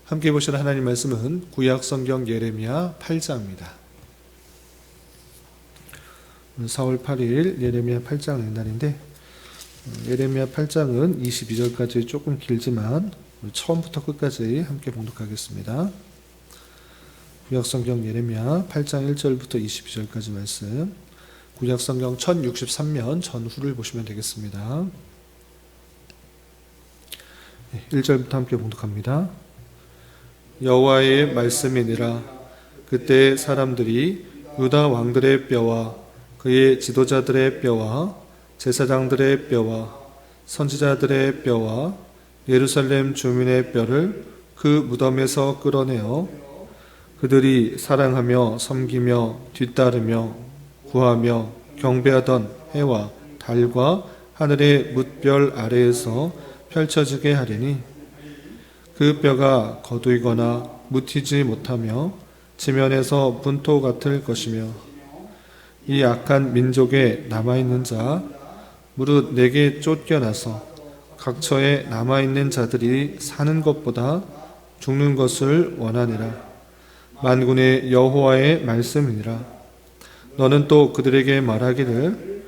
함께 보실 하나님 말씀은 구약 성경 예레미야 8장입니다. 4월 8일 예레미야 8장 날인데 예레미야 8장은 22절까지 조금 길지만 처음부터 끝까지 함께 봉독하겠습니다. 구약 성경 예레미야 8장 1절부터 22절까지 말씀, 구약 성경 1063면 전후를 보시면 되겠습니다. 1절부터 함께 봉독합니다. 여호와의 말씀이니라. 그때 사람들이 유다 왕들의 뼈와 그의 지도자들의 뼈와 제사장들의 뼈와 선지자들의 뼈와 예루살렘 주민의 뼈를 그 무덤에서 끌어내어 그들이 사랑하며 섬기며 뒤따르며 구하며 경배하던 해와 달과 하늘의 뭇별 아래에서 펼쳐지게 하리니 그 뼈가 거두이거나 묻히지 못하며 지면에서 분토 같을 것이며 이 악한 민족에 남아있는 자 무릇 내게 쫓겨나서 각처에 남아있는 자들이 사는 것보다 죽는 것을 원하니라. 만군의 여호와의 말씀이니라. 너는 또 그들에게 말하기를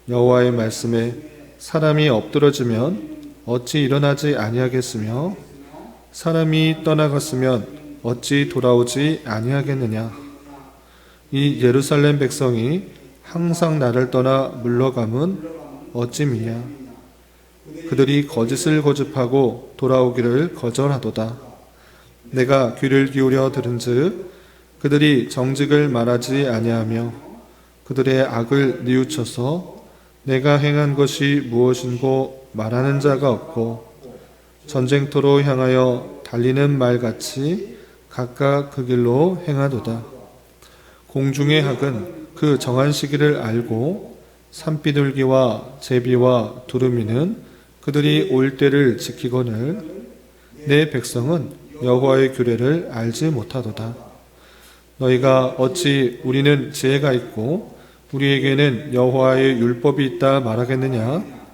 여호와의 말씀에 사람이 엎드러지면 어찌 일어나지 아니하겠으며 사람이 떠나갔으면 어찌 돌아오지 아니하겠느냐. 이 예루살렘 백성이 항상 나를 떠나 물러감은 어찌미냐. 그들이 거짓을 고집하고 돌아오기를 거절하도다. 내가 귀를 기울여 들은즉 그들이 정직을 말하지 아니하며 그들의 악을 뉘우쳐서 내가 행한 것이 무엇인고 말하는 자가 없고 전쟁터로 향하여 달리는 말같이 각각 그 길로 행하도다. 공중의 학은 그 정한 시기를 알고 산비둘기와 제비와 두루미는 그들이 올 때를 지키거늘 내 백성은 여호와의 규례를 알지 못하도다. 너희가 어찌 우리는 지혜가 있고 우리에게는 여호와의 율법이 있다 말하겠느냐.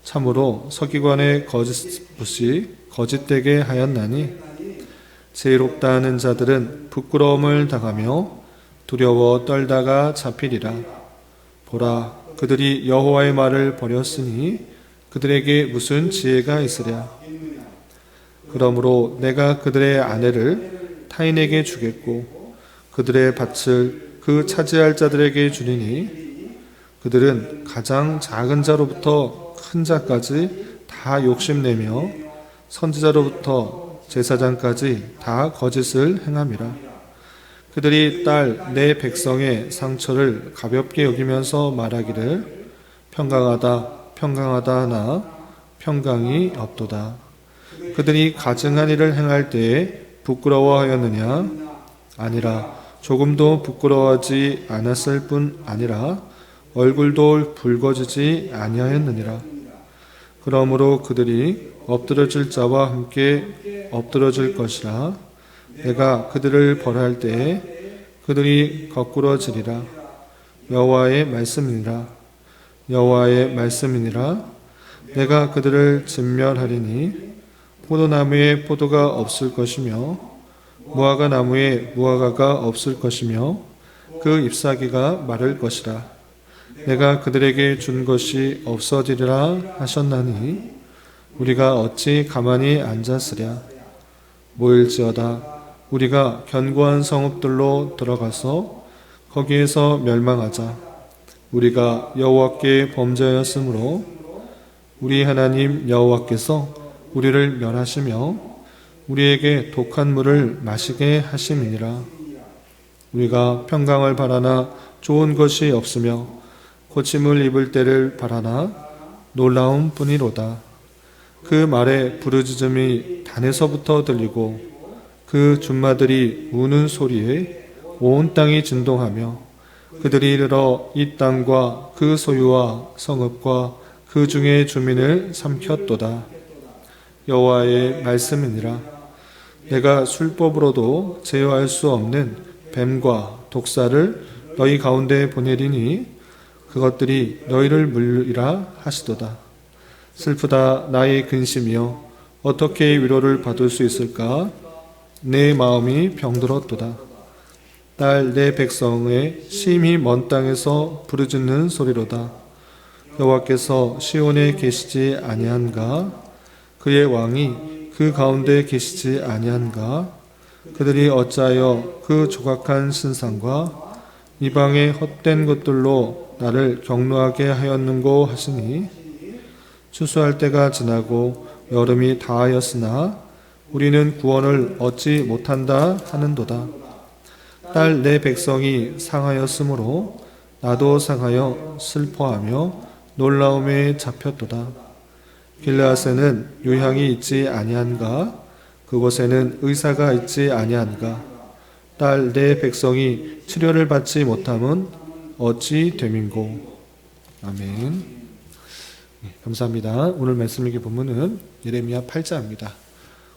참으로 서기관의 거짓붓이 거짓되게 하였나니 지혜롭다 하는 자들은 부끄러움을 당하며 두려워 떨다가 잡히리라. 보라, 그들이 여호와의 말을 버렸으니 그들에게 무슨 지혜가 있으랴. 그러므로 내가 그들의 아내를 타인에게 주겠고 그들의 밭을 그 차지할 자들에게 주리니 그들은 가장 작은 자로부터 큰 자까지 다 욕심내며 선지자로부터 제사장까지 다 거짓을 행함이라. 그들이 딸 내 백성의 상처를 가볍게 여기면서 말하기를 평강하다 평강하다 하나 평강이 없도다. 그들이 가증한 일을 행할 때에 부끄러워하였느냐? 아니라 조금도 부끄러워하지 않았을 뿐 아니라 얼굴도 붉어지지 아니하였느니라. 그러므로 그들이 엎드러질 자와 함께 엎드러질 것이라. 내가 그들을 벌할 때에 그들이 거꾸러지리라. 여호와의 말씀이니라. 여호와의 말씀이니라. 내가 그들을 진멸하리니 포도나무에 포도가 없을 것이며 무화과 나무에 무화과가 없을 것이며 그 잎사귀가 마를 것이라. 내가 그들에게 준 것이 없어지리라 하셨나니 우리가 어찌 가만히 앉았으랴. 모일지어다 우리가 견고한 성읍들로 들어가서 거기에서 멸망하자. 우리가 여호와께 범죄하였으므로 우리 하나님 여호와께서 우리를 멸하시며 우리에게 독한 물을 마시게 하심이니라. 우리가 평강을 바라나 좋은 것이 없으며 고침을 입을 때를 바라나 놀라움 뿐이로다. 그 말에 부르짖음이 단에서부터 들리고 그 준마들이 우는 소리에 온 땅이 진동하며 그들이 이르러 이 땅과 그 소유와 성읍과 그 중의 주민을 삼켰도다. 여호와의 말씀이니라. 내가 술법으로도 제어할 수 없는 뱀과 독사를 너희 가운데 보내리니 그것들이 너희를 물리라 하시도다. 슬프다 나의 근심이여 어떻게 위로를 받을 수 있을까? 내 마음이 병들었도다. 딸 내 백성의 심히 먼 땅에서 부르짖는 소리로다. 여호와께서 시온에 계시지 아니한가? 그의 왕이 그 가운데 계시지 아니한가? 그들이 어찌하여 그 조각한 신상과 이방의 헛된 것들로 나를 경노하게 하였는고 하시니, 추수할 때가 지나고 여름이 다하였으나 우리는 구원을 얻지 못한다 하는도다. 딸 내 백성이 상하였으므로 나도 상하여 슬퍼하며 놀라움에 잡혔도다. 길르앗에는 요향이 있지 아니한가? 그곳에는 의사가 있지 아니한가? 딸 내 백성이 치료를 받지 못함은 어찌 됨인고. 아멘. 감사합니다. 오늘 말씀 읽기 본문은 예레미야 8장입니다.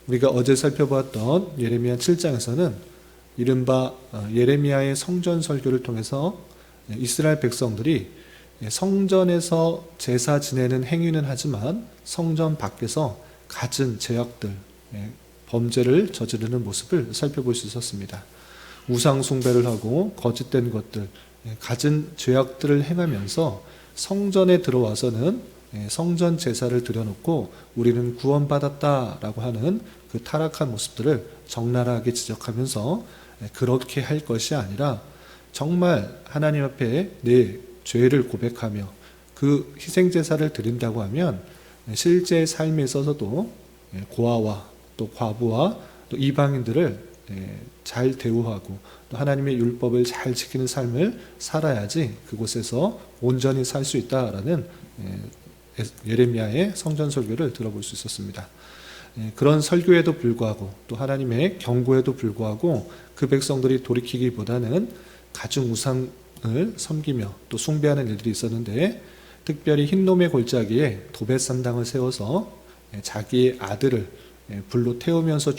우리가 어제 살펴보았던 예레미야 7장에서는 이른바 예레미야의 성전 설교를 통해서 이스라엘 백성들이 성전에서 제사 지내는 행위는 하지만 성전 밖에서 갖은 죄악들, 범죄를 저지르는 모습을 살펴볼 수 있었습니다. 우상 숭배를 하고 거짓된 것들, 갖은 죄악들을 행하면서 성전에 들어와서는 성전 제사를 드려놓고 우리는 구원받았다라고 하는 그 타락한 모습들을 적나라하게 지적하면서 그렇게 할 것이 아니라 정말 하나님 앞에 내 죄를 고백하며 그 희생제사를 드린다고 하면 실제 삶에 있어서도 고아와 또 과부와 또 이방인들을 잘 대우하고 또 하나님의 율법을 잘 지키는 삶을 살아야지 그곳에서 온전히 살 수 있다라는 예레미야의 성전 설교를 들어볼 수 있었습니다. 그런 설교에도 불구하고 또 하나님의 경고에도 불구하고 그 백성들이 돌이키기보다는 가증 우상을 섬기며 또 숭배하는 일들이 있었는데, 특별히 흰놈의 골짜기에 도벳산당을 세워서 자기의 아들을 불로 태우면서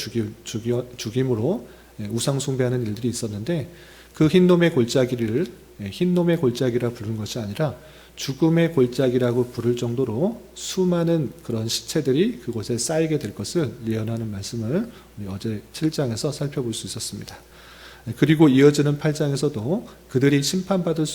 죽임으로 우상 숭배하는 일들이 있었는데, 그 흰놈의 골짜기를 흰놈의 골짜기라 부르는 것이 아니라 죽음의 골짜기라고 부를 정도로 수많은 그런 시체들이 그곳에 쌓이게 될 것을 예언하는 말씀을 우리 어제 7장에서 살펴볼 수 있었습니다. 그리고 이어지는 8장에서도 그들이 심판받을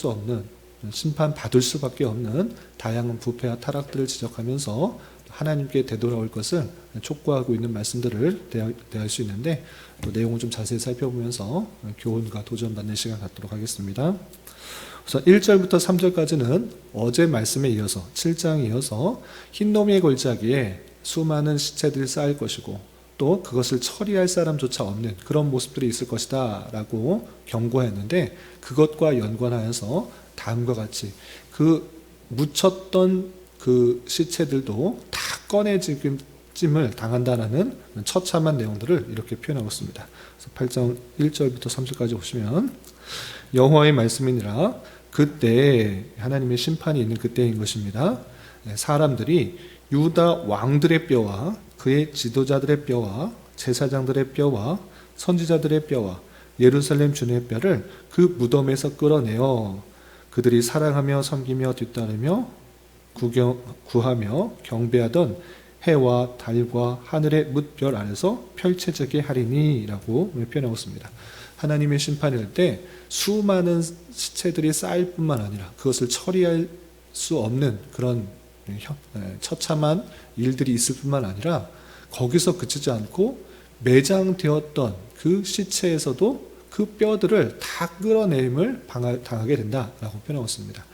수밖에 없는 다양한 부패와 타락들을 지적하면서 하나님께 되돌아올 것을 촉구하고 있는 말씀들을 대할 수 있는데, 또 내용을 좀 자세히 살펴보면서 교훈과 도전받는 시간 갖도록 하겠습니다. 그래서 1절부터 3절까지는 어제 말씀에 이어서 7장에 이어서 흰놈의 골짜기에 수많은 시체들이 쌓일 것이고 또 그것을 처리할 사람조차 없는 그런 모습들이 있을 것이다 라고 경고했는데, 그것과 연관하여서 다음과 같이 그 묻혔던 그 시체들도 다 꺼내짐을 당한다는 처참한 내용들을 이렇게 표현하고 있습니다. 그래서 8장 1절부터 3절까지 보시면, 여호와의 말씀이니라 그때, 하나님의 심판이 있는 그때인 것입니다. 사람들이 유다 왕들의 뼈와 그의 지도자들의 뼈와 제사장들의 뼈와 선지자들의 뼈와 예루살렘 주민의 뼈를 그 무덤에서 끌어내어 그들이 사랑하며 섬기며 뒤따르며 구하며 경배하던 해와 달과 하늘의 뭇별 안에서 펼쳐지게 하리니 라고 표현하고 있습니다. 하나님의 심판일 때 수많은 시체들이 쌓일 뿐만 아니라 그것을 처리할 수 없는 그런 처참한 일들이 있을 뿐만 아니라 거기서 그치지 않고 매장되었던 그 시체에서도 그 뼈들을 다 끌어내림을 당하게 된다라고 표현하고 있습니다.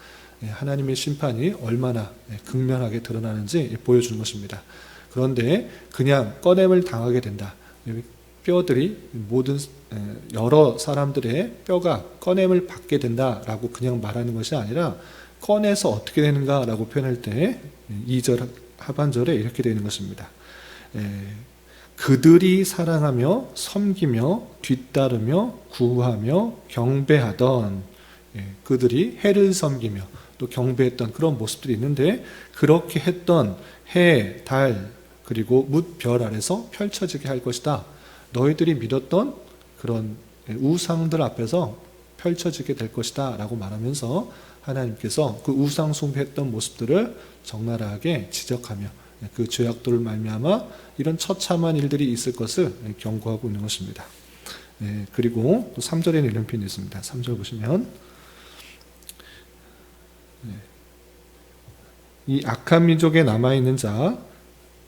하나님의 심판이 얼마나 극명하게 드러나는지 보여주는 것입니다. 그런데 그냥 꺼냄을 당하게 된다. 뼈들이 모든 여러 사람들의 뼈가 꺼냄을 받게 된다라고 그냥 말하는 것이 아니라, 꺼내서 어떻게 되는가라고 표현할 때 2절 하반절에 이렇게 되는 것입니다. 그들이 사랑하며 섬기며 뒤따르며 구하며 경배하던, 그들이 해를 섬기며 또 경배했던 그런 모습들이 있는데, 그렇게 했던 해, 달 그리고 뭇별 아래서 펼쳐지게 할 것이다. 너희들이 믿었던 그런 우상들 앞에서 펼쳐지게 될 것이다 라고 말하면서 하나님께서 그 우상 숭배했던 모습들을 적나라하게 지적하며 그 죄악들을 말미암아 이런 처참한 일들이 있을 것을 경고하고 있는 것입니다. 그리고 또 3절에는 이런 표현이 있습니다. 3절 보시면 이 악한 민족에 남아있는 자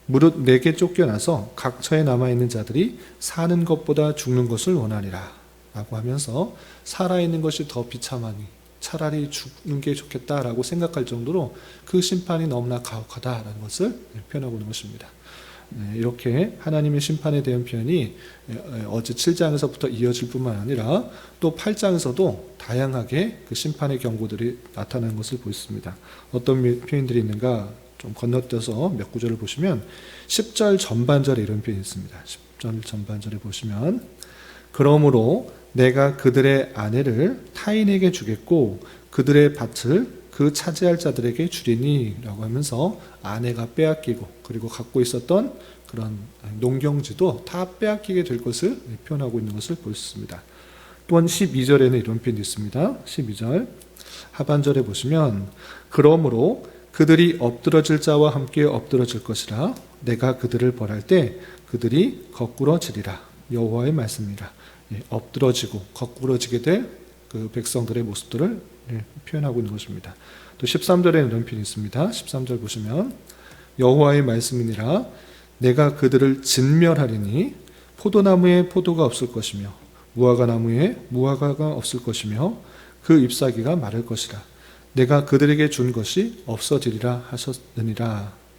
무릇 내게 쫓겨나서 각처에 남아있는 자들이 사는 것보다 죽는 것을 원하리라 라고 하면서 살아있는 것이 더 비참하니 차라리 죽는 게 좋겠다라고 생각할 정도로 그 심판이 너무나 가혹하다라는 것을 표현하고 있는 것입니다. 이렇게 하나님의 심판에 대한 표현이 어제 7장에서부터 이어질 뿐만 아니라 또 8장에서도 다양하게 그 심판의 경고들이 나타나는 것을 보였습니다. 어떤 표현들이 있는가 좀 건너뛰어서 몇 구절을 보시면 10절 전반절에 이런 표현이 있습니다. 10절 전반절에 보시면 그러므로 내가 그들의 아내를 타인에게 주겠고 그들의 밭을 그 차지할 자들에게 주리니 라고 하면서 아내가 빼앗기고 그리고 갖고 있었던 그런 농경지도 다 빼앗기게 될 것을 표현하고 있는 것을 볼 수 있습니다. 또한 12절에는 이런 표현이 있습니다. 12절 하반절에 보시면 그러므로 그들이 엎드러질 자와 함께 엎드러질 것이라 내가 그들을 벌할 때 그들이 거꾸러지리라 여호와의 말씀이라. 엎드러지고 거꾸러지게 될 그 백성들의 모습들을 표현하고 있는 것입니다. 또 13절에 이런 표현이 있습니다. 13절 보시면 여호와의 말씀이니라 내가 그들을 진멸하리니 포도나무에 포도가 없을 것이며 무화과나무에 무화과가 없을 것이며 그 잎사귀가 마를 것이라 내가 그들에게 준 것이 없어지리라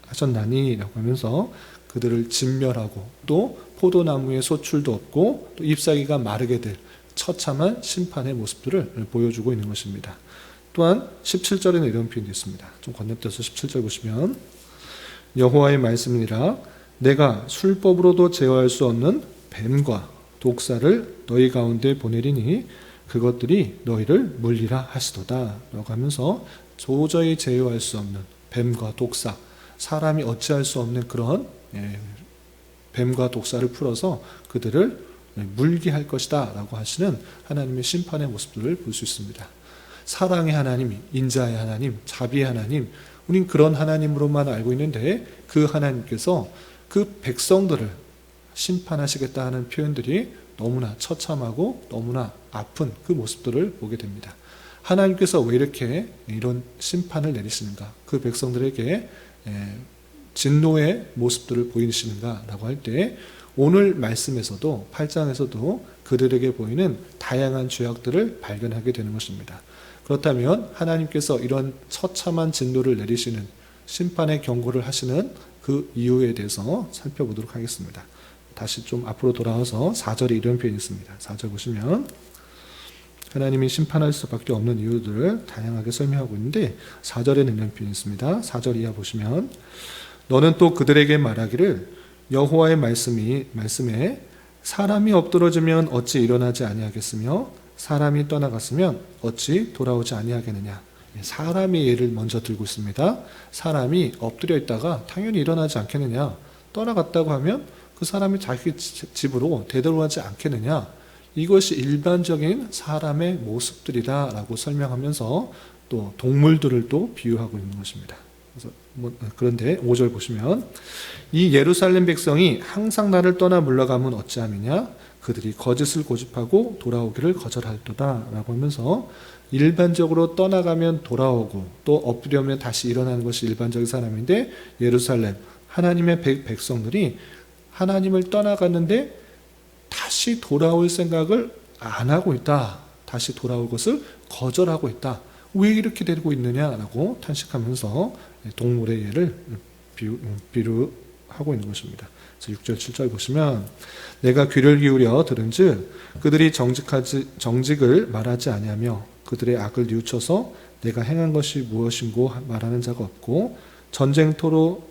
하셨나니 라고 하면서 그들을 진멸하고 또 포도나무에 소출도 없고 또 잎사귀가 마르게 될 처참한 심판의 모습들을 보여주고 있는 것입니다. 또한 17절에는 이런 표현이 있습니다. 좀 건너뛰어서 17절 보시면 여호와의 말씀이니라 내가 술법으로도 제어할 수 없는 뱀과 독사를 너희 가운데 보내리니 그것들이 너희를 물리라 하시도다 라고 하면서 도저히 제어할 수 없는 뱀과 독사 사람이 어찌할 수 없는 그런 뱀과 독사를 풀어서 그들을 물게 할 것이다 라고 하시는 하나님의 심판의 모습들을 볼 수 있습니다. 사랑의 하나님, 인자의 하나님, 자비의 하나님 우린 그런 하나님으로만 알고 있는데 그 하나님께서 그 백성들을 심판하시겠다 하는 표현들이 너무나 처참하고 너무나 아픈 그 모습들을 보게 됩니다. 하나님께서 왜 이렇게 이런 심판을 내리시는가 그 백성들에게 진노의 모습들을 보이시는가 라고 할 때 오늘 말씀에서도 8장에서도 그들에게 보이는 다양한 죄악들을 발견하게 되는 것입니다. 그렇다면 하나님께서 이런 처참한 진노를 내리시는 심판의 경고를 하시는 그 이유에 대해서 살펴보도록 하겠습니다. 다시 좀 앞으로 돌아와서 4절에 이런 표현이 있습니다. 4절 보시면 하나님이 심판할 수밖에 없는 이유들을 다양하게 설명하고 있는데 4절에는 이런 표현이 있습니다. 4절 이하 보시면 너는 또 그들에게 말하기를 여호와의 말씀에 사람이 엎드러지면 어찌 일어나지 아니하겠으며 사람이 떠나갔으면 어찌 돌아오지 아니하겠느냐. 사람의 예를 먼저 들고 있습니다. 사람이 엎드려 있다가 당연히 일어나지 않겠느냐. 떠나갔다고 하면 그 사람이 자기 집으로 되돌아오지 않겠느냐. 이것이 일반적인 사람의 모습들이다라고 설명하면서 또 동물들을 또 비유하고 있는 것입니다. 그런데 5절 보시면 이 예루살렘 백성이 항상 나를 떠나 물러가면 어찌함이냐 그들이 거짓을 고집하고 돌아오기를 거절할도다 라고 하면서 일반적으로 떠나가면 돌아오고 또 엎드려면 다시 일어나는 것이 일반적인 사람인데 예루살렘 하나님의 백성들이 하나님을 떠나갔는데 다시 돌아올 생각을 안 하고 있다. 다시 돌아올 것을 거절하고 있다. 왜 이렇게 되고 있느냐라고 탄식하면서 동물의 예를 비유하고 있는 것입니다. 그래서 6절 7절 보시면 내가 귀를 기울여 들은즉 그들이 정직을 말하지 아니하며 그들의 악을 뉘우쳐서 내가 행한 것이 무엇인고 말하는 자가 없고 전쟁터로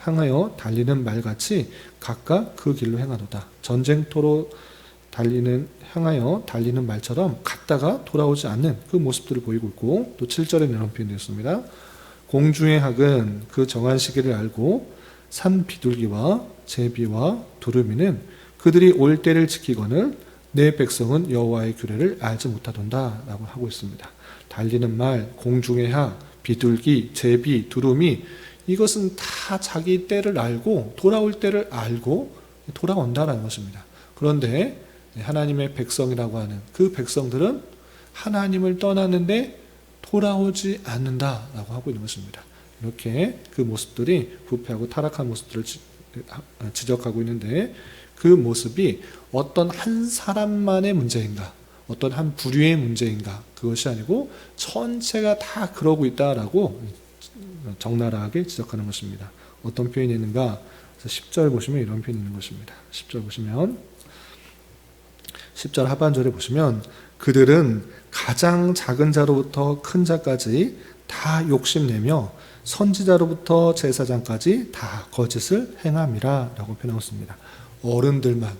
향하여 달리는 말같이 각각 그 길로 행하도다. 전쟁터로 향하여 달리는 말처럼 갔다가 돌아오지 않는 그 모습들을 보이고 있고 또 7절에 이런 표현이 있습니다. 공중의 학은 그 정한 시기를 알고 산 비둘기와 제비와 두루미는 그들이 올 때를 지키거늘 내 백성은 여호와의 규례를 알지 못하던다 라고 하고 있습니다. 달리는 말, 공중의 학, 비둘기, 제비, 두루미 이것은 다 자기 때를 알고 돌아올 때를 알고 돌아온다라는 것입니다. 그런데 하나님의 백성이라고 하는 그 백성들은 하나님을 떠났는데 돌아오지 않는다라고 하고 있는 것입니다. 이렇게 그 모습들이 부패하고 타락한 모습들을 지적하고 있는데, 그 모습이 어떤 한 사람만의 문제인가, 어떤 한 부류의 문제인가, 그것이 아니고 전체가 다 그러고 있다라고 적나라하게 지적하는 것입니다. 어떤 표현이 있는가? 10절 보시면 이런 표현이 있는 것입니다. 10절 보시면, 10절 하반절에 보시면, 그들은 가장 작은 자로부터 큰 자까지 다 욕심내며 선지자로부터 제사장까지 다 거짓을 행함이라 라고 표현하고 있습니다. 어른들만,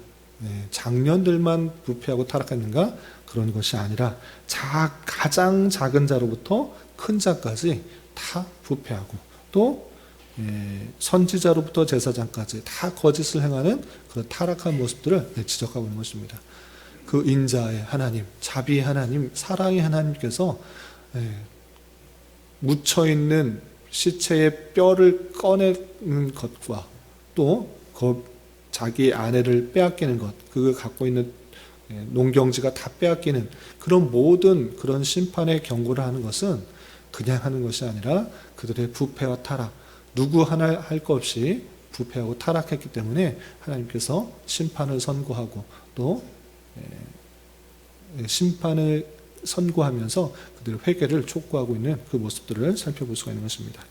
장년들만 부패하고 타락했는가? 그런 것이 아니라 가장 작은 자로부터 큰 자까지 다 부패하고, 또 선지자로부터 제사장까지 다 거짓을 행하는 그런 타락한 모습들을 지적하고 있는 것입니다. 그 인자의 하나님, 자비의 하나님, 사랑의 하나님께서 묻혀있는 시체의 뼈를 꺼내는 것과 또 자기의 아내를 빼앗기는 것, 그걸 갖고 있는 농경지가 다 빼앗기는 그런 모든 그런 심판의 경고를 하는 것은 그냥 하는 것이 아니라 그들의 부패와 타락, 누구 하나 할 것 없이 부패하고 타락했기 때문에 하나님께서 심판을 선고하고 또 심판을 선고하면서 그들의 회개를 촉구하고 있는 그 모습들을 살펴볼 수가 있는 것입니다.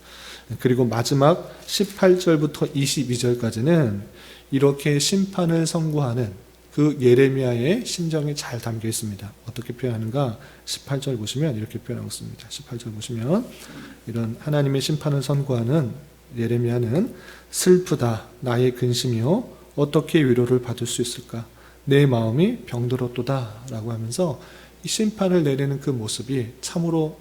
그리고 마지막 18절부터 22절까지는 이렇게 심판을 선고하는 그 예레미야의 심정이 잘 담겨 있습니다. 어떻게 표현하는가? 18절 보시면 이렇게 표현하고 있습니다. 18절 보시면 이런 하나님의 심판을 선고하는 예레미야는 슬프다 나의 근심이요 어떻게 위로를 받을 수 있을까? 내 마음이 병들었도다 라고 하면서 이 심판을 내리는 그 모습이 참으로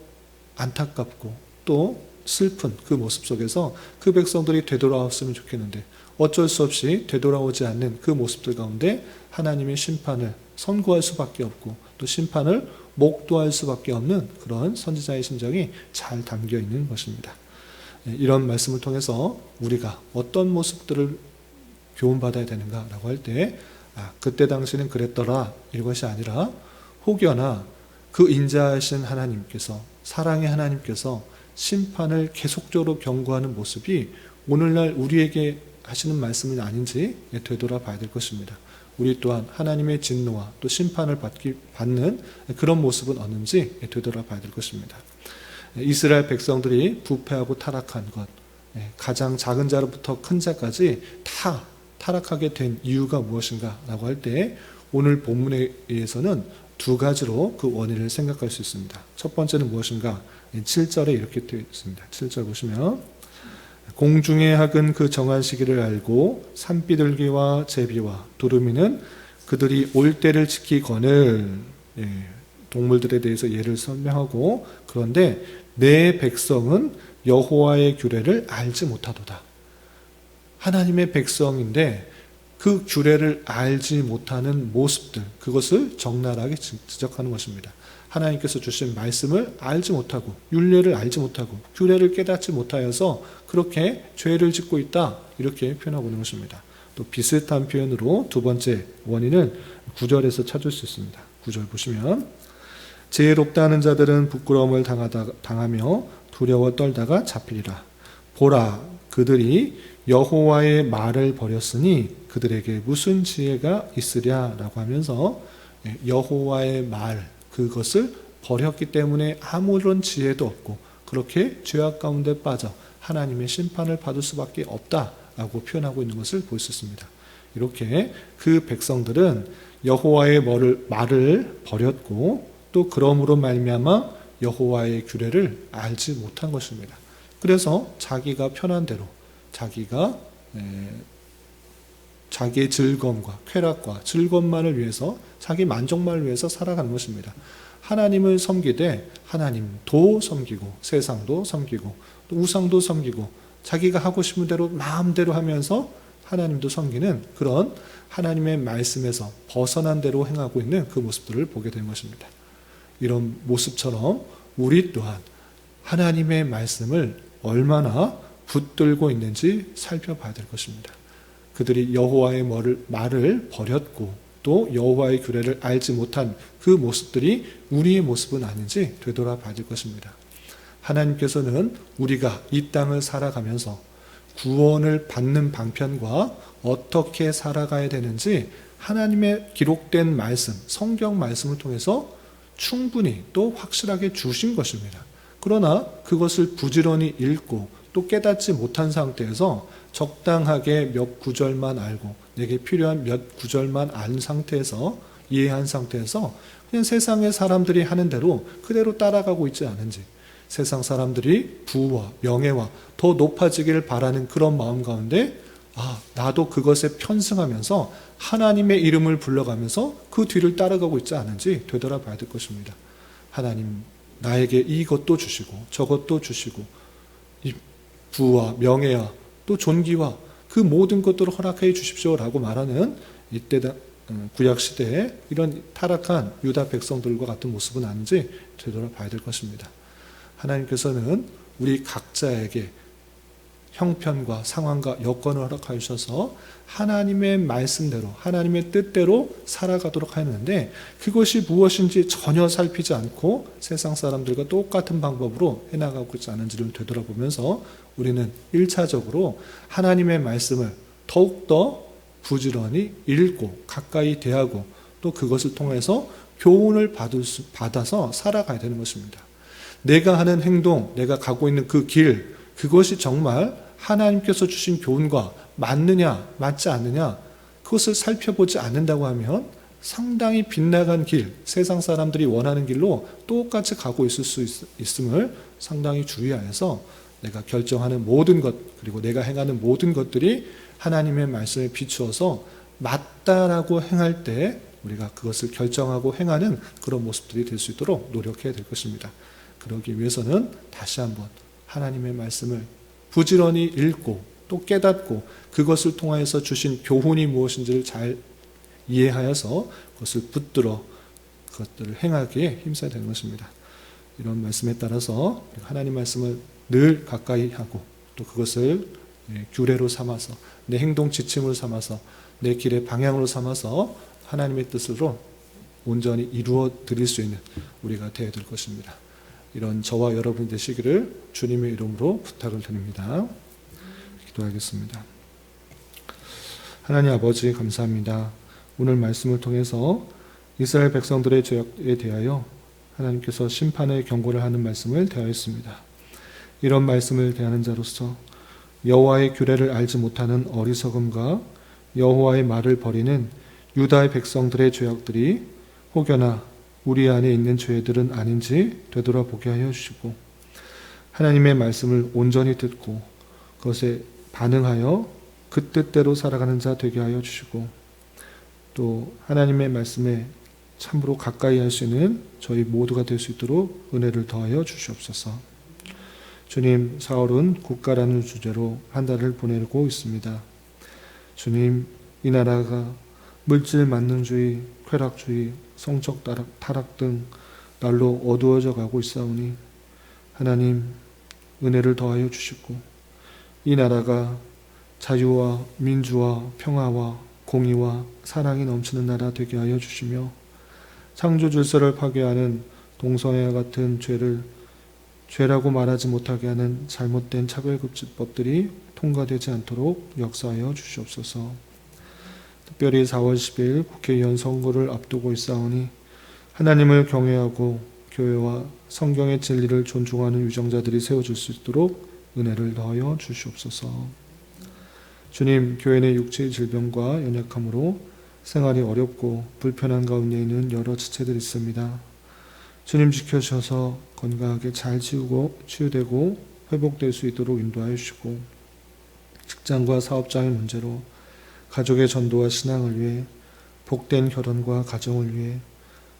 안타깝고 또 슬픈 그 모습 속에서 그 백성들이 되돌아왔으면 좋겠는데 어쩔 수 없이 되돌아오지 않는 그 모습들 가운데 하나님의 심판을 선고할 수밖에 없고 또 심판을 목도할 수밖에 없는 그런 선지자의 심정이 잘 담겨 있는 것입니다. 이런 말씀을 통해서 우리가 어떤 모습들을 교훈받아야 되는가라고 할 때 그때 당시는 그랬더라 이것이 아니라 혹여나 그 인자하신 하나님께서 사랑의 하나님께서 심판을 계속적으로 경고하는 모습이 오늘날 우리에게 하시는 말씀은 아닌지 되돌아봐야 될 것입니다. 우리 또한 하나님의 진노와 또 심판을 받는 그런 모습은 없는지 되돌아봐야 될 것입니다. 이스라엘 백성들이 부패하고 타락한 것, 가장 작은 자로부터 큰 자까지 다 타락하게 된 이유가 무엇인가 라고 할 때 오늘 본문에 의해서는 두 가지로 그 원인을 생각할 수 있습니다. 첫 번째는 무엇인가? 7절에 이렇게 되어 있습니다. 7절 보시면 공중의 학은 그 정한 시기를 알고 산비둘기와 제비와 두루미는 그들이 올 때를 지키거늘, 동물들에 대해서 예를 설명하고 그런데 내 백성은 여호와의 규례를 알지 못하도다. 하나님의 백성인데 그 규례를 알지 못하는 모습들, 그것을 적나라하게 지적하는 것입니다. 하나님께서 주신 말씀을 알지 못하고 율례를 알지 못하고 규례를 깨닫지 못하여서 그렇게 죄를 짓고 있다 이렇게 표현하고 있는 것입니다. 또 비슷한 표현으로 두 번째 원인을 9절에서 찾을 수 있습니다. 9절 보시면 지혜롭다 하는 자들은 부끄러움을 당하며 두려워 떨다가 잡히리라. 보라 그들이 여호와의 말을 버렸으니 그들에게 무슨 지혜가 있으랴 라고 하면서 여호와의 말 그것을 버렸기 때문에 아무런 지혜도 없고 그렇게 죄악 가운데 빠져 하나님의 심판을 받을 수밖에 없다라고 표현하고 있는 것을 볼 수 있습니다. 이렇게 그 백성들은 여호와의 말을 버렸고 또 그러므로 말미암아 여호와의 규례를 알지 못한 것입니다. 그래서 자기가 편한 대로 자기의 즐거움과 쾌락과 즐거움만을 위해서 자기 만족만을 위해서 살아가는 것입니다. 하나님을 섬기되 하나님도 섬기고 세상도 섬기고 또 우상도 섬기고 자기가 하고 싶은 대로 마음대로 하면서 하나님도 섬기는 그런 하나님의 말씀에서 벗어난 대로 행하고 있는 그 모습들을 보게 된 것입니다. 이런 모습처럼 우리 또한 하나님의 말씀을 얼마나 붙들고 있는지 살펴봐야 될 것입니다. 그들이 여호와의 말을 버렸고 또 여호와의 규례를 알지 못한 그 모습들이 우리의 모습은 아닌지 되돌아봐야 될 것입니다. 하나님께서는 우리가 이 땅을 살아가면서 구원을 받는 방편과 어떻게 살아가야 되는지 하나님의 기록된 말씀, 성경 말씀을 통해서 충분히 또 확실하게 주신 것입니다. 그러나 그것을 부지런히 읽고 또 깨닫지 못한 상태에서 적당하게 몇 구절만 알고 내게 필요한 몇 구절만 안 상태에서 이해한 상태에서 그냥 세상의 사람들이 하는 대로 그대로 따라가고 있지 않은지, 세상 사람들이 부와 명예와 더 높아지기를 바라는 그런 마음 가운데 나도 그것에 편승하면서 하나님의 이름을 불러가면서 그 뒤를 따라가고 있지 않은지 되돌아봐야 될 것입니다. 하나님 나에게 이것도 주시고 저것도 주시고 이 부와 명예와 또 존귀와 그 모든 것들을 허락해 주십시오라고 말하는 이때 구약시대에 이런 타락한 유다 백성들과 같은 모습은 아닌지 되돌아봐야 될 것입니다. 하나님께서는 우리 각자에게 형편과 상황과 여건을 허락하여 주셔서 하나님의 말씀대로 하나님의 뜻대로 살아가도록 하였는데 그것이 무엇인지 전혀 살피지 않고 세상 사람들과 똑같은 방법으로 해나가고 있지 않은지를 되돌아보면서 우리는 1차적으로 하나님의 말씀을 더욱더 부지런히 읽고 가까이 대하고 또 그것을 통해서 교훈을 받아서 살아가야 되는 것입니다. 내가 하는 행동, 내가 가고 있는 그 길, 그것이 정말 하나님께서 주신 교훈과 맞느냐, 맞지 않느냐, 그것을 살펴보지 않는다고 하면 상당히 빗나간 길, 세상 사람들이 원하는 길로 똑같이 가고 있을 수 있음을 상당히 주의하여서 내가 결정하는 모든 것, 그리고 내가 행하는 모든 것들이 하나님의 말씀에 비추어서 맞다라고 행할 때 우리가 그것을 결정하고 행하는 그런 모습들이 될 수 있도록 노력해야 될 것입니다. 그러기 위해서는 다시 한번 하나님의 말씀을 부지런히 읽고 또 깨닫고 그것을 통하여서 주신 교훈이 무엇인지를 잘 이해하여서 그것을 붙들어 그것들을 행하기에 힘써야 되는 것입니다. 이런 말씀에 따라서 하나님 말씀을 늘 가까이 하고 또 그것을 규례로 삼아서 내 행동 지침으로 삼아서 내 길의 방향으로 삼아서 하나님의 뜻으로 온전히 이루어 드릴 수 있는 우리가 되어야 될 것입니다. 이런 저와 여러분이 되시기를 주님의 이름으로 부탁을 드립니다. 기도하겠습니다. 하나님 아버지 감사합니다. 오늘 말씀을 통해서 이스라엘 백성들의 죄악에 대하여 하나님께서 심판의 경고를 하는 말씀을 대하였습니다. 이런 말씀을 대하는 자로서 여호와의 규례를 알지 못하는 어리석음과 여호와의 말을 버리는 유다의 백성들의 죄악들이 혹여나 우리 안에 있는 죄들은 아닌지 되돌아보게 하여 주시고 하나님의 말씀을 온전히 듣고 그것에 반응하여 그 뜻대로 살아가는 자 되게 하여 주시고 또 하나님의 말씀에 참으로 가까이 할 수 있는 저희 모두가 될 수 있도록 은혜를 더하여 주시옵소서. 주님, 사흘은 국가라는 주제로 한 달을 보내고 있습니다. 주님, 이 나라가 물질 만능주의, 쾌락주의, 성적 타락 등 날로 어두워져 가고 있사오니 하나님 은혜를 더하여 주시고 이 나라가 자유와 민주와 평화와 공의와 사랑이 넘치는 나라 되게 하여 주시며 창조 질서를 파괴하는 동성애와 같은 죄를 죄라고 말하지 못하게 하는 잘못된 차별급지법들이 통과되지 않도록 역사하여 주시옵소서. 특별히 4월 10일 국회의원 선거를 앞두고 있사오니 하나님을 경외하고 교회와 성경의 진리를 존중하는 유정자들이 세워질 수 있도록 은혜를 더하여 주시옵소서. 주님, 교회 내 육체의 질병과 연약함으로 생활이 어렵고 불편한 가운데 있는 여러 지체들이 있습니다. 주님 지켜주셔서 건강하게 잘 치유되고 회복될 수 있도록 인도하여 주시고 직장과 사업장의 문제로 가족의 전도와 신앙을 위해 복된 결혼과 가정을 위해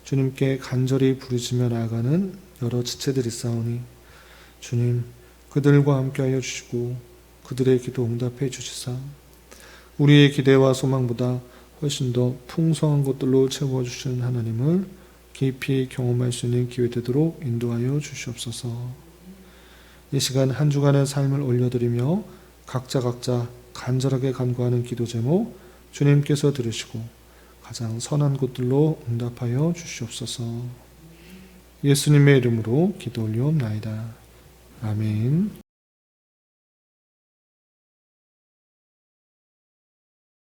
주님께 간절히 부르짖며 나아가는 여러 지체들이 있사오니 주님 그들과 함께하여 주시고 그들의 기도 응답해 주시사 우리의 기대와 소망보다 훨씬 더 풍성한 것들로 채워주시는 하나님을 깊이 경험할 수 있는 기회 되도록 인도하여 주시옵소서. 이 시간 한 주간의 삶을 올려드리며 각자 간절하게 간구하는 기도 제목 주님께서 들으시고 가장 선한 곳들로 응답하여 주시옵소서. 예수님의 이름으로 기도 올리옵나이다. 아멘.